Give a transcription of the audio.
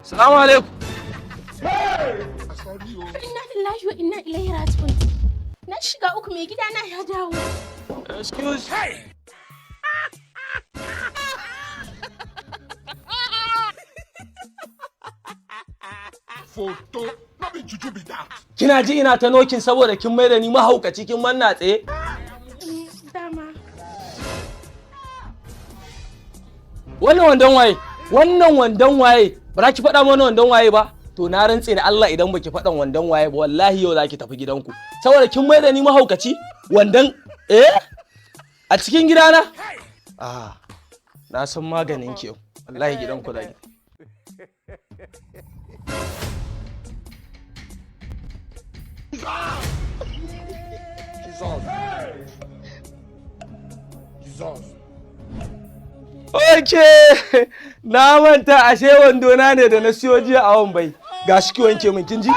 Salamu alaikum. Inna lillahi wa inna ilaihi raji'un. Na shiga uku mai gida na ya dawo. Excuse. Photo. Not be juju be that. Kina ji ina ta nokin saboda kin mai da ni mahaukaci kin manna tsaye? Dama. Wannan wandon waye? Wannan wandon waye? Ba za ki faɗa mana wandon waye ba? To na rantse da Allah idan baki faɗan wandon waye ba wallahi yau za ki tafi gidanku. Saboda kin mai da ni mahaukaci? Wandon a cikin gidana? Na san maganin ki yau. Wallahi gidanku za ki. Na manta ashe wandona ne da na siyo jiya a Wambai. Ga shi ki wanke min kin ji?